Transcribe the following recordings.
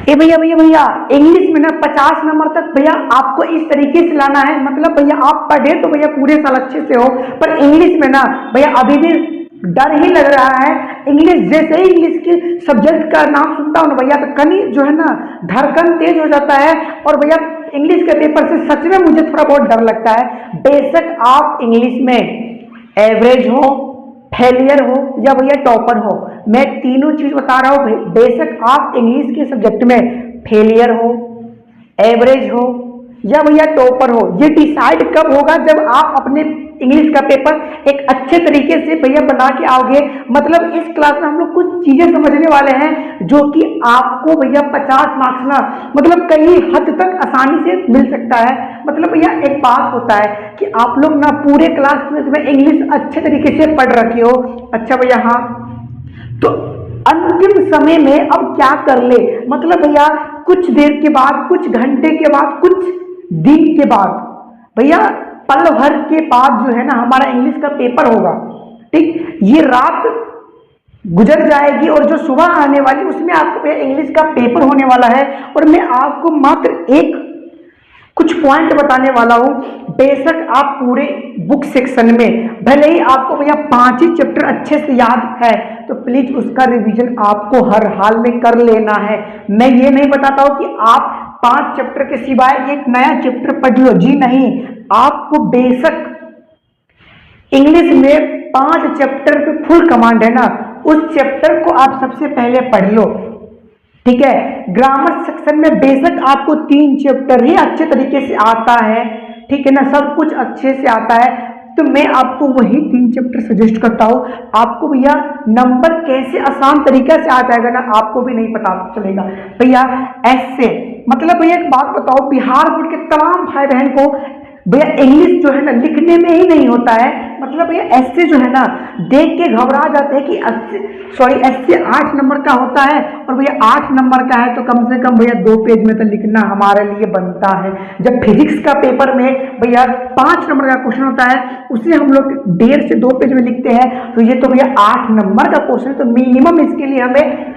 ए भैया भैया भैया, इंग्लिश में ना 50 नंबर तक भैया आपको इस तरीके से लाना है। मतलब भैया आप पढ़े तो भैया पूरे साल अच्छे से हो, पर इंग्लिश में ना भैया अभी भी डर ही लग रहा है। इंग्लिश जैसे ही इंग्लिश के सब्जेक्ट का नाम सुनता हूँ ना भैया, तो कनी जो है ना धड़कन तेज हो जाता है। और भैया इंग्लिश के पेपर से सच में मुझे थोड़ा बहुत डर लगता है। बेशक आप इंग्लिश में एवरेज हो, फेलियर हो या भैया टॉपर हो, मैं तीनों चीज बता रहा हूं। बेशक आप इंग्लिश के सब्जेक्ट में फेलियर हो, एवरेज हो या भैया टॉपर हो, ये डिसाइड कब होगा जब आप अपने इंग्लिश का पेपर एक अच्छे तरीके से भैया बना के आओगे। मतलब इस क्लास में हम लोग कुछ चीजें समझने वाले हैं जो कि आपको भैया 50 मार्क्स ना मतलब कई हद तक आसानी से मिल सकता है। मतलब भैया एक बात होता है कि आप लोग ना पूरे क्लास में इंग्लिश अच्छे तरीके से पढ़ रखे हो। अच्छा भैया, हाँ, तो अंतिम समय में अब क्या कर ले, मतलब भैया कुछ देर के बाद, कुछ घंटे के बाद, कुछ दिन के बाद, भैया पल भर के बाद जो है ना हमारा इंग्लिश का पेपर होगा। ठीक, ये रात गुजर जाएगी और जो सुबह आने वाली उसमें आपको इंग्लिश का पेपर होने वाला है। और मैं आपको मात्र एक कुछ पॉइंट बताने वाला हूं। बेशक आप पूरे बुक सेक्शन में भले ही आपको भैया 5 ही चैप्टर अच्छे से याद है, तो प्लीज उसका रिवीजन आपको हर हाल में कर लेना है। मैं ये नहीं बताता हूं कि आप 5 चैप्टर के सिवाय एक नया चैप्टर पढ़ लो, जी नहीं। आपको बेशक इंग्लिश में 5 चैप्टर पे फुल कमांड है ना, उस चैप्टर को आप सबसे पहले पढ़ लो। ठीक है, ग्रामर सेक्शन में बेशक आपको 3 चैप्टर ही अच्छे तरीके से आता है। ठीक है ना, सब कुछ अच्छे से आता है, तो मैं आपको वही 3 चैप्टर सजेस्ट करता हूँ। आपको भैया नंबर कैसे आसान तरीके से आ जाएगा ना, आपको भी नहीं पता चलेगा भैया। ऐसे मतलब भैया एक बात बताओ, बिहार बोर्ड के तमाम भाई बहन को भैया इंग्लिश जो है ना लिखने में ही नहीं होता है। मतलब भैया ऐसे जो है ना देख के घबरा जाते हैं कि ऐसे 8 नंबर का होता है, और भैया 8 नंबर का है तो कम से कम भैया 2 पेज में तो लिखना हमारे लिए बनता है। जब फिजिक्स का पेपर में भैया 5 नंबर का क्वेश्चन होता है, उसे हम लोग 1.5 से 2 पेज में लिखते हैं, तो ये तो भैया 8 नंबर का क्वेश्चन, तो मिनिमम इसके लिए हमें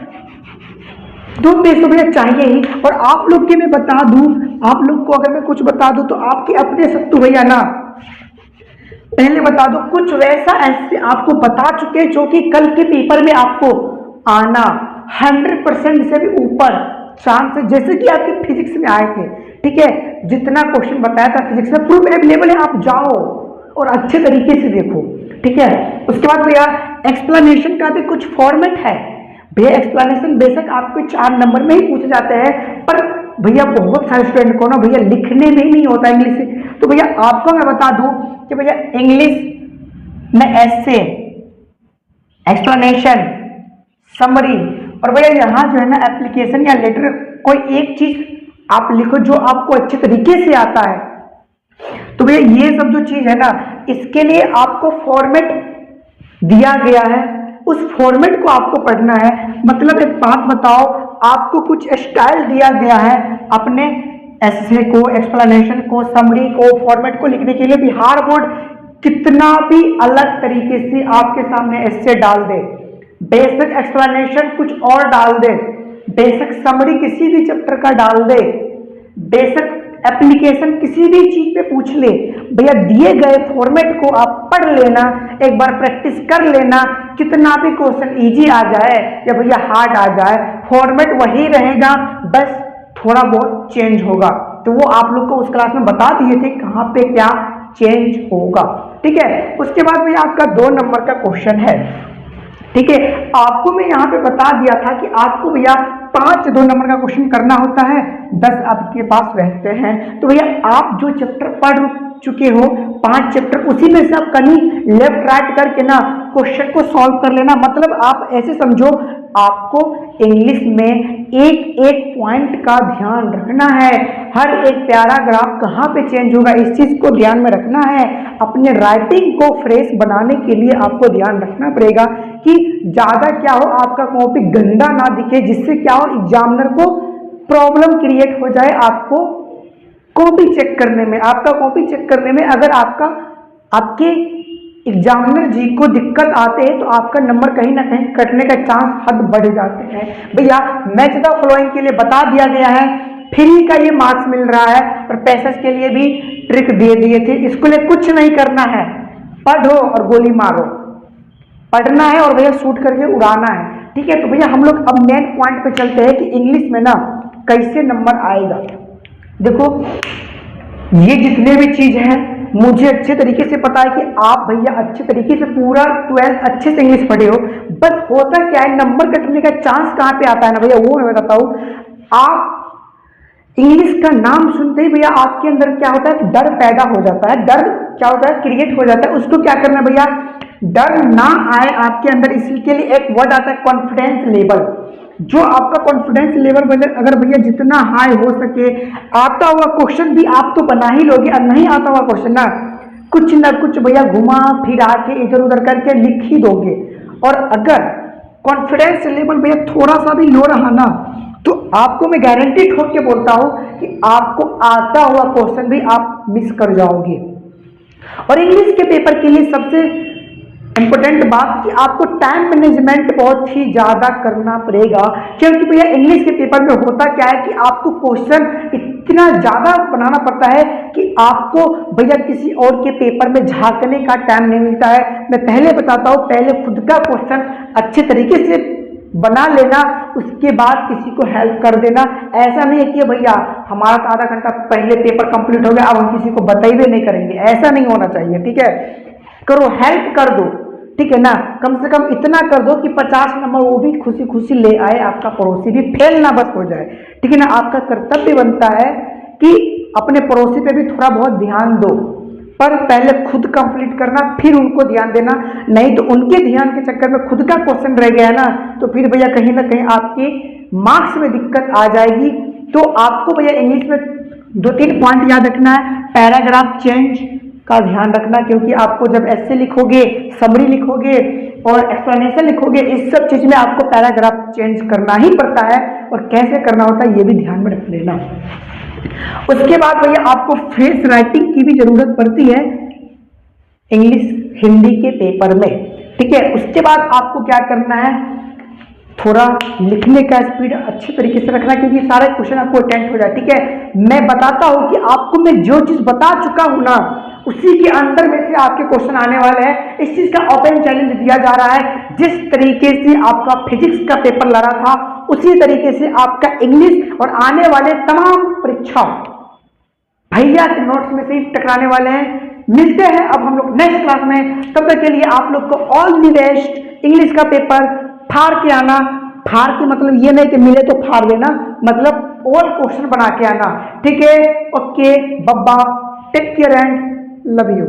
2 पेज तो भैया चाहिए ही। और आप लोग के मैं बता दूं, आप लोग को अगर मैं कुछ बता दूं तो आपके अपने सत्तू भैया ना पहले बता दो कुछ वैसा ऐसे आपको बता चुके जो कि कल के पेपर में आपको आना 100% से भी ऊपर चांस है, जैसे कि आपके फिजिक्स में आए थे। ठीक है, जितना क्वेश्चन बताया था फिजिक्स में प्रूफ अवेलेबल है, आप जाओ और अच्छे तरीके से देखो। ठीक है, उसके बाद भैया एक्सप्लेनेशन का भी कुछ फॉर्मेट है भैया। एक्सप्लेनेशन बेशक आपको 4 नंबर में ही पूछे जाते हैं, पर भैया बहुत सारे स्टूडेंट को ना भैया लिखने में ही नहीं होता इंग्लिश से। तो भैया आपको मैं बता दूं कि भैया इंग्लिश में ऐसे एक्सप्लेनेशन, समरी, और भैया यहाँ जो है ना एप्लीकेशन या लेटर, कोई एक चीज आप लिखो जो आपको अच्छे तरीके से आता है। तो भैया ये सब जो चीज है ना, इसके लिए आपको फॉर्मेट दिया गया है, उस फॉर्मेट को आपको पढ़ना है। मतलब एक बात बताओ, आपको कुछ स्टाइल दिया गया है अपने एसे को, एक्सप्लेनेशन को, समरी को, फॉर्मेट को लिखने के लिए। बिहार बोर्ड कितना भी अलग तरीके से आपके सामने एसे डाल दे, बेसिक एक्सप्लेनेशन कुछ और डाल दे, बेसिक समरी किसी भी चैप्टर का डाल दे, बेसिक एप्लीकेशन किसी भी चीज पे पूछ ले, भैया दिए गए फॉर्मेट को आप पढ़ लेना, एक बार प्रैक्टिस कर लेना। कितना भी क्वेश्चन इजी आ जाए या भैया हार्ड आ जाए, फॉर्मेट वही रहेगा, बस थोड़ा बहुत चेंज होगा। तो वो आप लोग को उस क्लास में बता दिए थे कहाँ पे क्या चेंज होगा। ठीक है, उसके बाद भैया आपका 2 नंबर का क्वेश्चन है। ठीक है, आपको मैं यहाँ पे बता दिया था कि आपको भैया 5 2 नंबर का क्वेश्चन करना होता है, 10 आपके पास रहते हैं। तो भैया आप जो चैप्टर पढ़ चुके हो 5 चैप्टर, उसी में से आप कहीं लेफ्ट राइट करके ना क्वेश्चन को सॉल्व कर लेना। मतलब आप ऐसे समझो, आपको इंग्लिश में एक एक पॉइंट का ध्यान रखना है, हर एक पैराग्राफ कहाँ पे चेंज होगा इस चीज को ध्यान में रखना है। अपने राइटिंग को फ्रेश बनाने के लिए आपको ध्यान रखना पड़ेगा कि ज्यादा क्या हो, आपका कॉपी गंदा ना दिखे, जिससे क्या हो एग्जामिनर को प्रॉब्लम क्रिएट हो जाए आपको कॉपी चेक करने में। आपका कॉपी चेक करने में अगर आपके एग्जामिनर जी को दिक्कत आते हैं तो आपका नंबर कहीं ना कहीं कटने का चांस हद बढ़ जाते हैं। भैया मैच द फॉलोइंग के लिए बता दिया गया है, फ्री का ये मार्क्स मिल रहा है और पैसेज के लिए भी ट्रिक दे दिए थे। इसके लिए कुछ नहीं करना है, पढ़ो और गोली मारो, पढ़ना है और भैया शूट करके उड़ाना है। ठीक है, तो भैया हम लोग अब मेन पॉइंट पे चलते हैं कि इंग्लिश में ना कैसे नंबर आएगा। देखो ये जितने भी चीज है मुझे अच्छे तरीके से पता है कि आप भैया अच्छे तरीके से पूरा 12th अच्छे से इंग्लिश पढ़े हो, बस होता क्या है नंबर कटने का चांस कहाँ पे आता है ना भैया, वो मैं बताता हूँ। आप इंग्लिश का नाम सुनते ही भैया आपके अंदर क्या होता है, डर पैदा हो जाता है। डर क्या होता है, क्रिएट हो जाता है। उसको क्या करना है भैया, डर ना आए आपके अंदर, इसके लिए एक वर्ड आता है कॉन्फिडेंस लेवल। जो आपका कॉन्फिडेंस लेवल अगर भैया जितना हाई हो सके, आता हुआ क्वेश्चन भी आप तो बना ही लोगे, और नहीं आता हुआ क्वेश्चन ना कुछ भैया घुमा फिरा के इधर उधर करके लिख ही दोगे। और अगर कॉन्फिडेंस लेवल भैया थोड़ा सा भी लो रहा ना, तो आपको मैं गारंटी ठोक के बोलता हूं कि आपको आता हुआ क्वेश्चन भी आप मिस कर जाओगे। और इंग्लिश के पेपर के लिए सबसे इंपॉर्टेंट बात कि आपको टाइम मैनेजमेंट बहुत ही ज्यादा करना पड़ेगा, क्योंकि भैया इंग्लिश के पेपर में होता क्या है कि आपको क्वेश्चन इतना ज्यादा बनाना पड़ता है कि आपको भैया किसी और के पेपर में झांकने का टाइम नहीं मिलता है। मैं पहले बताता हूँ, पहले खुद का क्वेश्चन अच्छे तरीके से बना लेना, उसके बाद किसी को हेल्प कर देना। ऐसा नहीं है कि भैया हमारा तो आधा घंटा पहले पेपर कंप्लीट हो गया, अब हम किसी को बताइए नहीं करेंगे, ऐसा नहीं होना चाहिए। ठीक है, करो, हेल्प कर दो, ठीक है ना, कम से कम इतना कर दो कि 50 नंबर वो भी खुशी खुशी ले आए, आपका पड़ोसी भी फेल ना बस हो जाए। ठीक है ना, आपका कर्तव्य बनता है कि अपने पड़ोसी पे भी थोड़ा बहुत ध्यान दो, पर पहले खुद कंप्लीट करना फिर उनको ध्यान देना, नहीं तो उनके ध्यान के चक्कर में खुद का क्वेश्चन रह गया ना, तो फिर भैया कहीं ना कहीं आपके मार्क्स में दिक्कत आ जाएगी। तो आपको भैया इंग्लिश में 2-3 पॉइंट याद रखना है। पैराग्राफ चेंज का ध्यान रखना, क्योंकि आपको जब ऐसे लिखोगे, समरी लिखोगे और एक्सप्लेनेशन लिखोगे, इस सब चीज में आपको पैराग्राफ चेंज करना ही पड़ता है, और कैसे करना होता है ये भी ध्यान में रख लेना। उसके बाद भैया आपको फ्रेश राइटिंग की भी जरूरत पड़ती है इंग्लिश हिंदी के पेपर में। ठीक है, उसके बाद आपको क्या करना है, थोड़ा लिखने का स्पीड अच्छी तरीके से रखना, क्योंकि सारे क्वेश्चन आपको अटेंड हो जाए। ठीक है, मैं बताता हूं कि आपको मैं जो चीज बता चुका हूं ना, उसी के अंदर में से आपके क्वेश्चन आने वाले हैं। इस चीज का ओपन चैलेंज दिया जा रहा है। जिस तरीके से आपका फिजिक्स का पेपर लड़ा था, उसी तरीके से आपका इंग्लिश और आने वाले तमाम परीक्षा भैया के नोट्स में से ही टकराने वाले हैं। मिलते हैं अब हम लोग नेक्स्ट क्लास में, तब तक के लिए आप लोग को ऑल द बेस्ट। इंग्लिश का पेपर फाड़ के आना, फाड़ के मतलब ये नहीं कि मिले तो फाड़ देना, मतलब ऑल क्वेश्चन बना के आना। ठीक है, ओके, बब्बा, take care and love you.